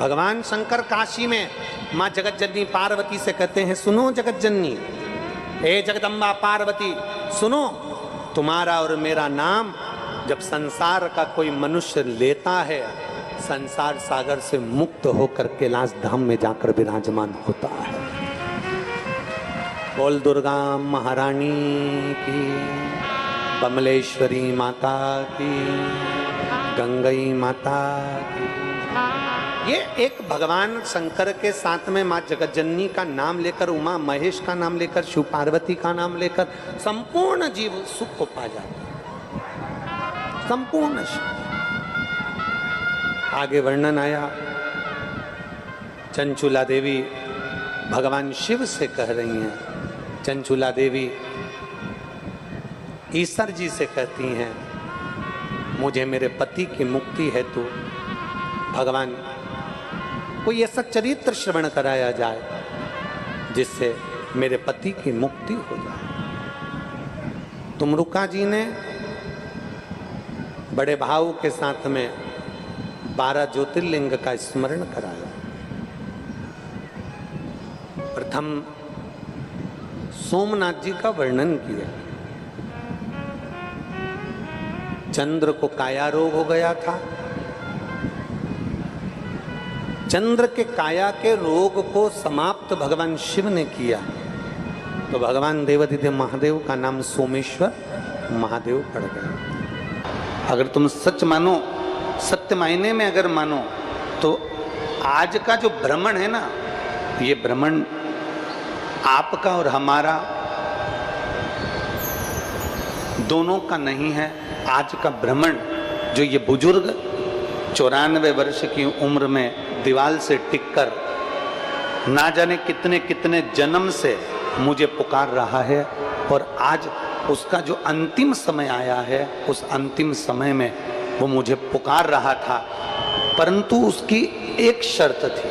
भगवान शंकर काशी में माँ जगत जननी पार्वती से कहते हैं, सुनो जगत जननी, हे जगदम्बा पार्वती सुनो, तुम्हारा और मेरा नाम जब संसार का कोई मनुष्य लेता है, संसार सागर से मुक्त होकर कैलाश धाम में जाकर विराजमान होता है। बोल दुर्गा महारानी की, कमलेश्वरी माता की, गंगई माता की। ये एक भगवान शंकर के साथ में माँ जगतजननी का नाम लेकर, उमा महेश का नाम लेकर, शिव पार्वती का नाम लेकर संपूर्ण जीव सुख को पा जाता, संपूर्ण। आगे वर्णन आया, चंचुला देवी भगवान शिव से कह रही हैं, चंचुला देवी ईश्वर जी से कहती हैं, मुझे मेरे पति की मुक्ति हेतु भगवान कोई ऐसा चरित्र श्रवण कराया जाए जिससे मेरे पति की मुक्ति हो जाए। तुमरुका जी ने बड़े भाव के साथ में 12 ज्योतिर्लिंग का स्मरण कराया। प्रथम सोमनाथ जी का वर्णन किया। चंद्र को काया रोग हो गया था, चंद्र के काया के रोग को समाप्त भगवान शिव ने किया, तो भगवान देवाधिदेव महादेव का नाम सोमेश्वर महादेव पड़ गया। अगर तुम सच मानो, सत्य मायने में अगर मानो, तो आज का जो भ्रमण है ना, ये भ्रमण आपका और हमारा दोनों का नहीं है। आज का भ्रमण जो ये बुजुर्ग 94 वर्ष की उम्र में दीवाल से टिककर ना जाने कितने कितने जन्म से मुझे पुकार रहा है, और आज उसका जो अंतिम समय आया है, उस अंतिम समय में वो मुझे पुकार रहा था, परंतु उसकी एक शर्त थी,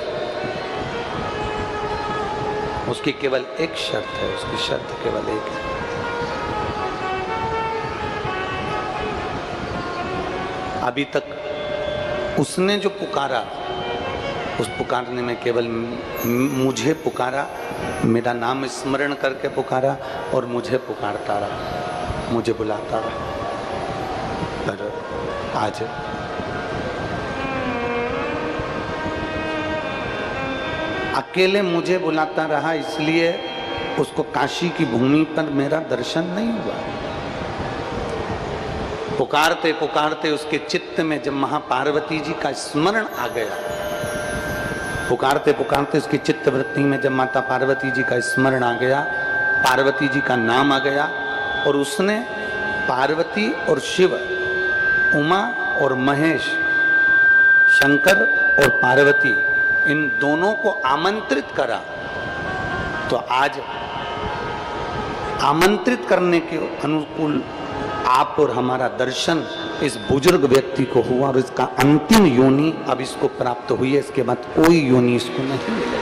उसकी केवल एक शर्त है, उसकी शर्त केवल एक है। अभी तक उसने जो पुकारा, उस पुकारने में केवल मुझे पुकारा, मेरा नाम स्मरण करके पुकारा और मुझे पुकारता रहा, मुझे बुलाता रहा। पर आज अकेले मुझे बुलाता रहा, इसलिए उसको काशी की भूमि पर मेरा दर्शन नहीं हुआ। पुकारते पुकारते उसके चित्त में जब महापार्वती जी का स्मरण आ गया, पुकारते पुकारते उसकी चित्त वृत्ति में जब माता पार्वती जी का स्मरण आ गया, पार्वती जी का नाम आ गया, और उसने पार्वती और शिव, उमा और महेश, शंकर और पार्वती, इन दोनों को आमंत्रित करा। तो आज आमंत्रित करने के अनुकूल आप और हमारा दर्शन इस बुजुर्ग व्यक्ति को हुआ, और इसका अंतिम योनि अब इसको प्राप्त हुई है। इसके बाद कोई योनि इसको नहीं मिलेगी,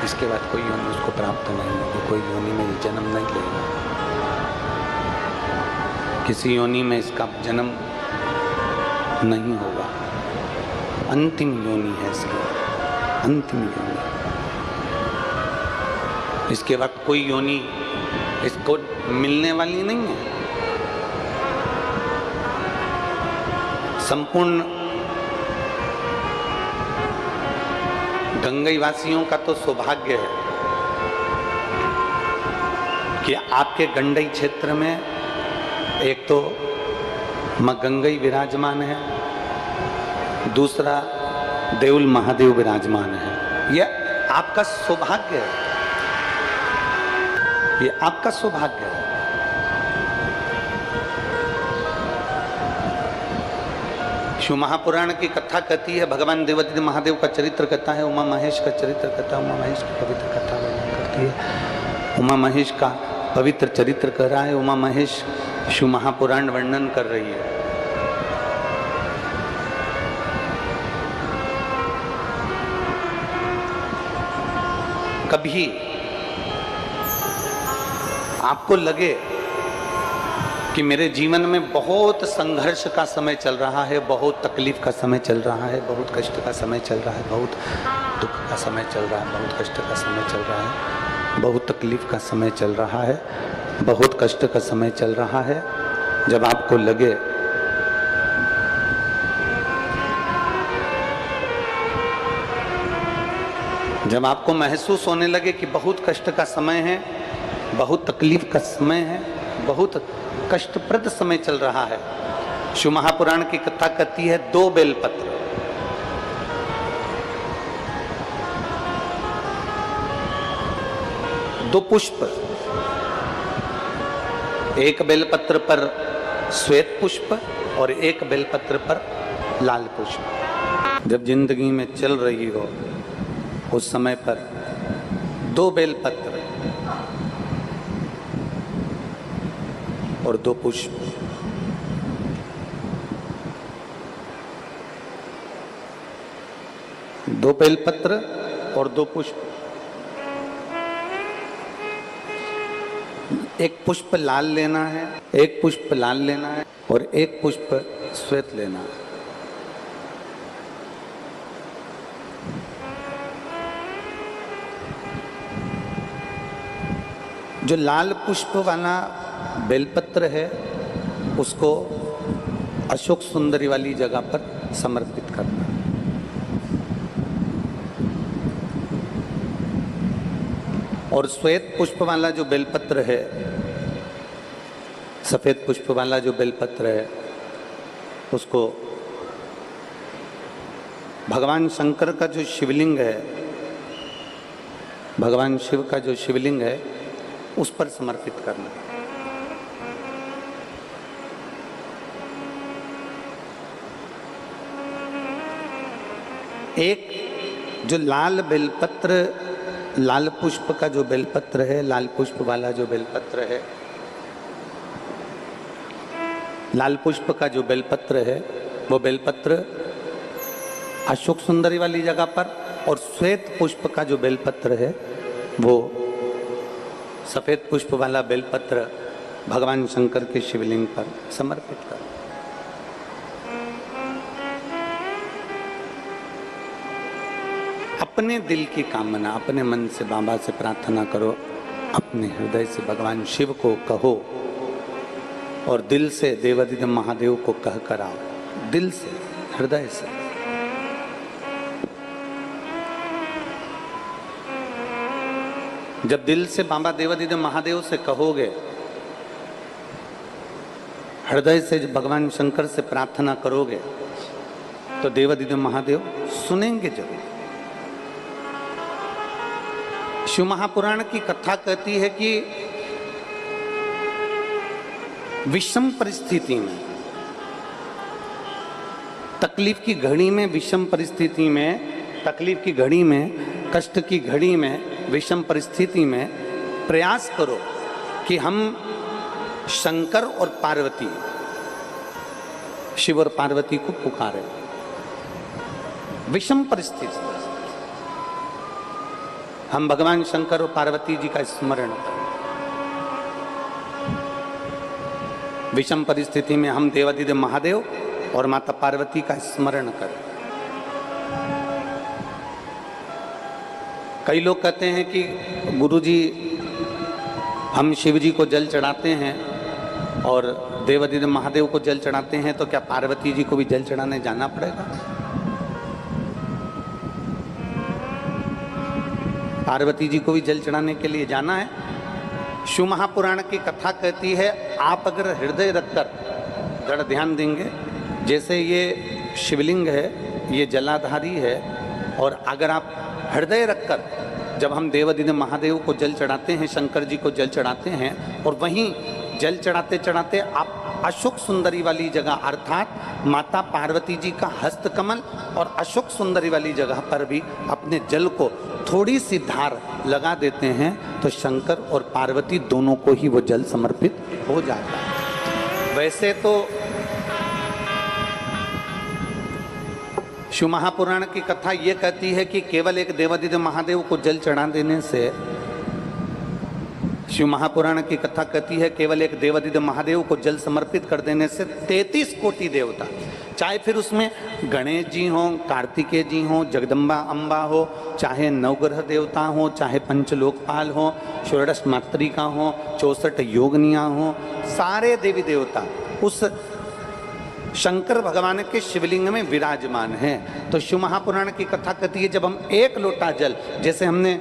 इसके बाद कोई योनि उसको प्राप्त नहीं होगी, कोई योनि में जन्म नहीं लेगा, किसी योनि में इसका जन्म नहीं होगा। अंतिम योनि है इसकी, अंतिम योनि। इसके बाद कोई योनि इसको मिलने वाली नहीं है। संपूर्ण गंगई वासियों का तो सौभाग्य है कि आपके गंडई क्षेत्र में एक तो मां गंगई विराजमान है, दूसरा देउल महादेव विराजमान है। यह आपका सौभाग्य है, ये आपका सौभाग्य है। शिव महापुराण की कथा कहती है, भगवान देवाधिदेव महादेव का चरित्र कहता है, उमा महेश का चरित्र कहता है, उमा महेश की पवित्र कथा वर्णन करती है। उमा महेश का पवित्र चरित्र कह रहा है, उमा महेश शिव महापुराण वर्णन कर रही है। कभी आपको लगे कि मेरे जीवन में बहुत संघर्ष का समय चल रहा है, बहुत तकलीफ का समय चल रहा है, बहुत कष्ट का समय चल रहा है, बहुत दुख का समय चल रहा है, बहुत कष्ट का समय चल रहा है, बहुत तकलीफ का समय चल रहा है, बहुत कष्ट का समय चल रहा है। जब आपको लगे जब आपको महसूस होने लगे कि बहुत कष्ट का समय है, बहुत तकलीफ का समय है, बहुत कष्टप्रद समय चल रहा है, शिव महापुराण की कथा कहती है 2 बेलपत्र, दो पुष्प, एक बेलपत्र पर श्वेत पुष्प और एक बेलपत्र पर लाल पुष्प। जब जिंदगी में चल रही हो उस समय पर 2 बेलपत्र और 2 पुष्प, दो बेलपत्र और 2 पुष्प, एक पुष्प लाल लेना है, एक पुष्प लाल लेना है और एक पुष्प श्वेत लेना है। जो लाल पुष्प वाला बेलपत्र है उसको अशोक सुंदरी वाली जगह पर समर्पित करना। और श्वेत पुष्प वाला जो बेलपत्र है, सफेद पुष्प वाला जो बेलपत्र है, उसको भगवान शंकर का जो शिवलिंग है, भगवान शिव का जो शिवलिंग है उस पर समर्पित करना। एक जो लाल बेलपत्र, लाल पुष्प का जो बेलपत्र है, लाल पुष्प वाला जो बेलपत्र है, लाल पुष्प का जो बेलपत्र है वो बेलपत्र अशोक सुंदरी वाली जगह पर, और श्वेत पुष्प का जो बेलपत्र है वो सफेद पुष्प वाला बेलपत्र भगवान शंकर के शिवलिंग पर समर्पित कर। अपने दिल की कामना अपने मन से बाबा से प्रार्थना करो, अपने हृदय से भगवान शिव को कहो और दिल से देवादिदेव महादेव को कह कर आओ, दिल से, हृदय से। जब दिल से बाबा देवादिदेव महादेव से कहोगे, हृदय से भगवान शंकर से प्रार्थना करोगे, तो देवादिदेव महादेव सुनेंगे जरूर। शिव महापुराण की कथा कहती है कि विषम परिस्थिति में, तकलीफ की घड़ी में, विषम परिस्थिति में, तकलीफ की घड़ी में, कष्ट की घड़ी में, विषम परिस्थिति में प्रयास करो कि हम शंकर और पार्वती, शिव और पार्वती को पुकारें। विषम परिस्थिति हम भगवान शंकर और पार्वती जी का स्मरण करें। विषम परिस्थिति में हम देवादिदेव महादेव और माता पार्वती का स्मरण करें। कई लोग कहते हैं कि गुरुजी हम शिव जी को जल चढ़ाते हैं और देवादिदेव महादेव को जल चढ़ाते हैं, तो क्या पार्वती जी को भी जल चढ़ाने जाना पड़ेगा? पार्वती जी को भी जल चढ़ाने के लिए जाना है? शिव महापुराण की कथा कहती है, आप अगर हृदय रखकर जरा ध्यान देंगे, जैसे ये शिवलिंग है, ये जलाधारी है, और अगर आप हृदय रखकर, जब हम देवादिदेव महादेव को जल चढ़ाते हैं, शंकर जी को जल चढ़ाते हैं, और वहीं जल चढ़ाते चढ़ाते आप अशोक सुंदरी वाली जगह अर्थात माता पार्वती जी का हस्तकमल और अशोक सुंदरी वाली जगह पर भी अपने जल को थोड़ी सी धार लगा देते हैं, तो शंकर और पार्वती दोनों को ही वो जल समर्पित हो जाता है। वैसे तो शिव महापुराण की कथा ये कहती है कि केवल एक देवादिदेव महादेव को जल चढ़ा देने से शिव महापुराण की कथा कहती है केवल एक देवादिदेव महादेव को जल समर्पित कर देने से 33 कोटि देवता, चाहे फिर उसमें गणेश जी हों, कार्तिकेय जी हों, जगदम्बा अम्बा हो, चाहे नवग्रह देवता हो, चाहे पंचलोकपाल हो, षोडश मातृका हो, 64 योगनियाँ हो, सारे देवी देवता उस शंकर भगवान के शिवलिंग में विराजमान हैं। तो शिव महापुराण की कथा कहती है जब हम एक लोटा जल, जैसे हमने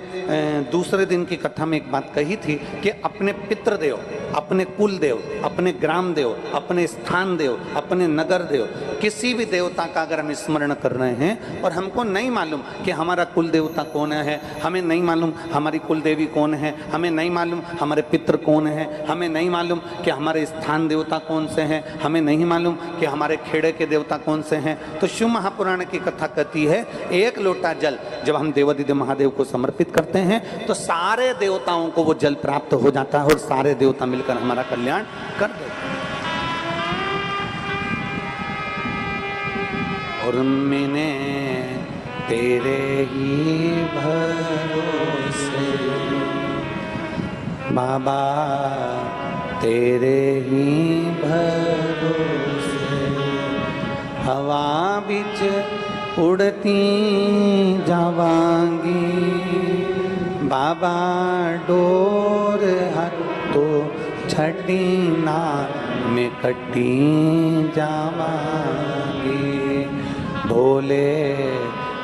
दूसरे दिन की कथा में एक बात कही थी कि अपने पितृदेव, अपने कुल देव, अपने ग्राम देव, अपने स्थान देव, अपने नगर देव, किसी भी देवता का अगर हम स्मरण कर रहे हैं और हमको नहीं मालूम कि हमारा कुल देवता कौन है, हमें नहीं मालूम हमारी कुल देवी कौन है, हमें नहीं मालूम हमारे पितृ कौन है, हमें नहीं मालूम कि हमारे स्थान देवता कौन से हैं, हमें नहीं मालूम कि हमारे खेड़े के देवता कौन से हैं, तो शिव महापुराण की कथा कहती है एक लोटा जल जब हम देवादिदेव महादेव को समर्पित करते हैं तो सारे देवताओं को वो जल प्राप्त हो जाता है और सारे देवता मिलकर हमारा कल्याण कर देते हैं। और मैंने तेरे ही भरोसे बाबा, तेरे ही भरोसे हवा बिच उड़ती जावांगी बाबा, डोर हत्तो छड़ी ना में कटी जावांगी, भोले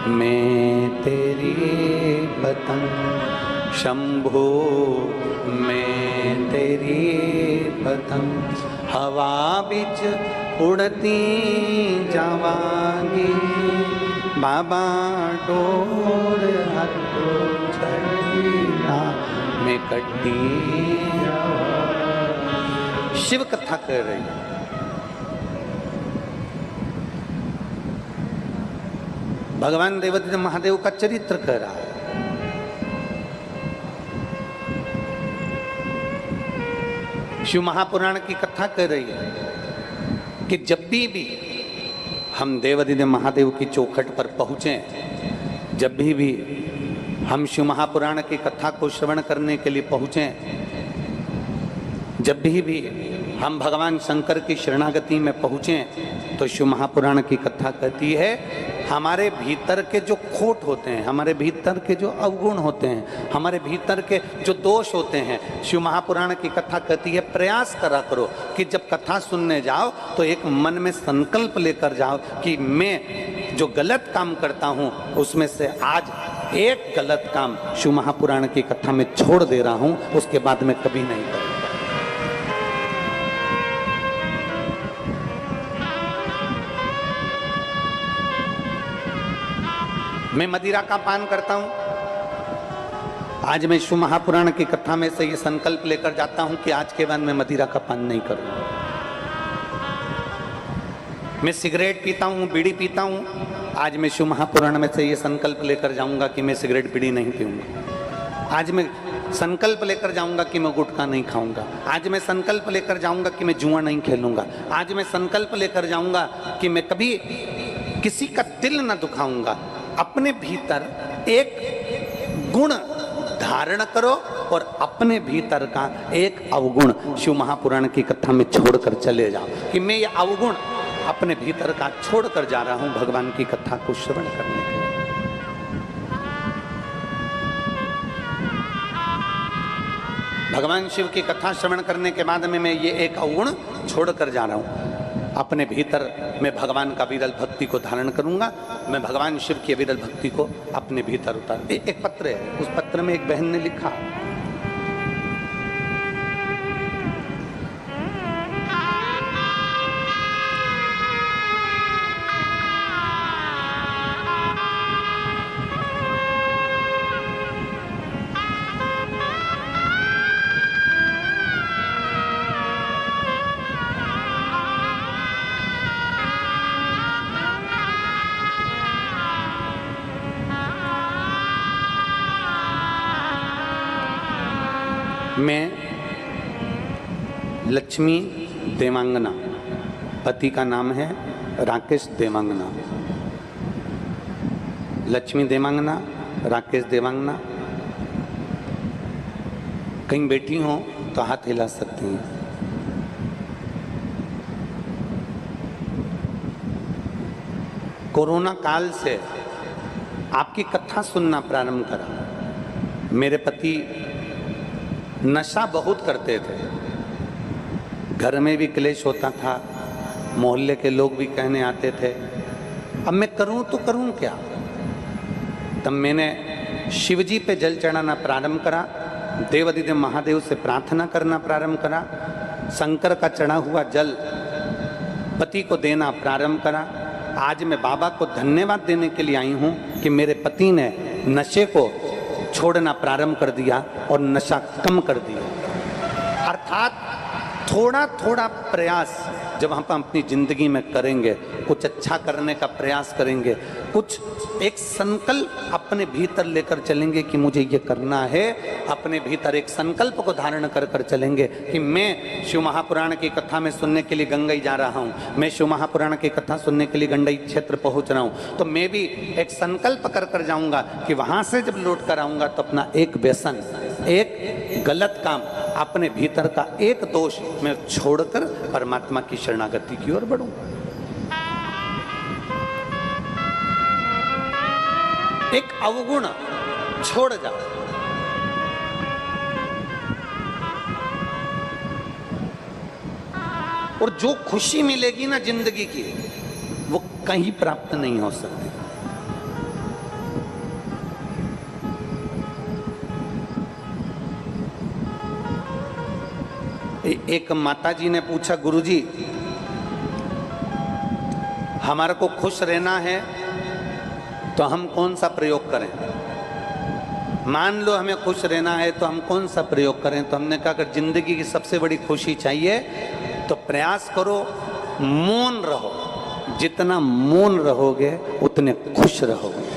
मैं तेरी पतंग, शंभो मैं तेरी पतंग, हवा बिच उड़ती जावांगी बाबा, डोर हत्तो छड़ी ना में कटी। शिव कथा कर रही है। भगवान देवादिदेव महादेव का चरित्र कर रहा है। शिव महापुराण की कथा कर रही है कि जब भी हम देवादिदेव महादेव की चौखट पर पहुंचे, जब भी हम शिव महापुराण की कथा को श्रवण करने के लिए पहुंचे, जब भी हम भगवान शंकर की शरणागति में पहुंचे, तो शिव महापुराण की कथा कहती है हमारे भीतर के जो खोट होते हैं, हमारे भीतर के जो अवगुण होते हैं, हमारे भीतर के जो दोष होते हैं, शिव महापुराण की कथा कहती है प्रयास करा करो कि जब कथा सुनने जाओ तो एक मन में संकल्प लेकर जाओ कि मैं जो गलत काम करता हूँ उसमें से आज एक गलत काम शिव महापुराण की कथा में छोड़ दे रहा हूँ, उसके बाद मैं कभी नहीं करूँगा। मैं मदिरा का पान करता हूं, आज मैं शिव महापुराण की कथा में से ये संकल्प लेकर जाता हूं कि आज के बाद मैं मदिरा का पान नहीं करूंगा। मैं सिगरेट पीता हूं, बीड़ी पीता हूं, आज मैं शिव महापुराण में से ये संकल्प लेकर जाऊंगा कि मैं सिगरेट बीड़ी नहीं पीऊंगा। आज मैं संकल्प लेकर जाऊंगा कि मैं गुटखा नहीं खाऊंगा। आज मैं संकल्प लेकर जाऊंगा कि मैं जुआ नहीं खेलूंगा। आज मैं संकल्प लेकर जाऊंगा कि मैं कभी किसी का दिल न दुखाऊंगा। अपने भीतर एक गुण धारण करो और अपने भीतर का एक अवगुण शिव महापुराण की कथा में छोड़कर चले जाओ कि मैं ये अवगुण अपने भीतर का छोड़कर जा रहा हूं भगवान की कथा को श्रवण करने के लिए। भगवान शिव की कथा श्रवण करने के बाद में मैं ये एक अवगुण छोड़कर जा रहा हूं। अपने भीतर मैं भगवान का विरल भक्ति को धारण करूंगा। मैं भगवान शिव की विरल भक्ति को अपने भीतर उतार। एक पत्र है, उस पत्र में एक बहन ने लिखा, मैं लक्ष्मी देवांगना, पति का नाम है राकेश देवांगना, लक्ष्मी देवांगना, राकेश देवांगना, कहीं बैठी हो तो हाथ हिला सकती हैं। कोरोना काल से आपकी कथा सुनना प्रारंभ करा। मेरे पति नशा बहुत करते थे, घर में भी क्लेश होता था, मोहल्ले के लोग भी कहने आते थे, अब मैं करूं तो करूं क्या। तब मैंने शिवजी पे जल चढ़ाना प्रारंभ करा, देवाधिदेव महादेव से प्रार्थना करना प्रारंभ करा, शंकर का चढ़ा हुआ जल पति को देना प्रारंभ करा। आज मैं बाबा को धन्यवाद देने के लिए आई हूं कि मेरे पति ने नशे को छोड़ना प्रारंभ कर दिया और नशा कम कर दिया। अर्थात थोड़ा थोड़ा प्रयास जब हम अपनी जिंदगी में करेंगे, कुछ अच्छा करने का प्रयास करेंगे, कुछ एक संकल्प अपने भीतर लेकर चलेंगे कि मुझे ये करना है, अपने भीतर एक संकल्प को धारण कर कर चलेंगे कि मैं शिव महापुराण की कथा में सुनने के लिए गंगई जा रहा हूँ, मैं शिव महापुराण की कथा सुनने के लिए गंडई क्षेत्र पहुँच रहा हूँ, तो मैं भी एक संकल्प कर कर जाऊँगा कि वहाँ से जब लौट कर आऊँगा तो अपना एक व्यसन, एक गलत काम, अपने भीतर का एक दोष मैं छोड़कर परमात्मा की शरणागति की ओर बढ़ूंगा। एक अवगुण छोड़ जा। और जो खुशी मिलेगी ना जिंदगी की, वो कहीं प्राप्त नहीं हो सकती। एक माताजी ने पूछा, गुरुजी हमारे को खुश रहना है तो हम कौन सा प्रयोग करें। मान लो हमें खुश रहना है तो हम कौन सा प्रयोग करें। तो हमने कहा, अगर जिंदगी की सबसे बड़ी खुशी चाहिए तो प्रयास करो, मौन रहो। जितना मौन रहोगे उतने खुश रहोगे।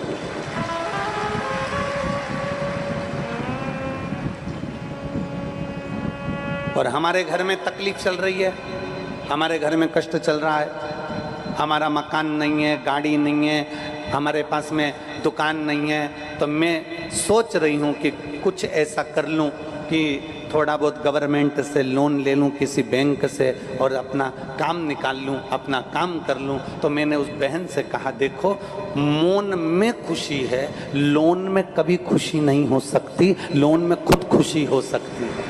और हमारे घर में तकलीफ चल रही है, हमारे घर में कष्ट चल रहा है, हमारा मकान नहीं है, गाड़ी नहीं है, हमारे पास में दुकान नहीं है, तो मैं सोच रही हूँ कि कुछ ऐसा कर लूँ कि थोड़ा बहुत गवर्नमेंट से लोन ले लूँ किसी बैंक से और अपना काम निकाल लूँ, अपना काम कर लूँ। तो मैंने उस बहन से कहा, देखो मौन में खुशी है, लोन में कभी खुशी नहीं हो सकती, लोन में खुद खुशी हो सकती है।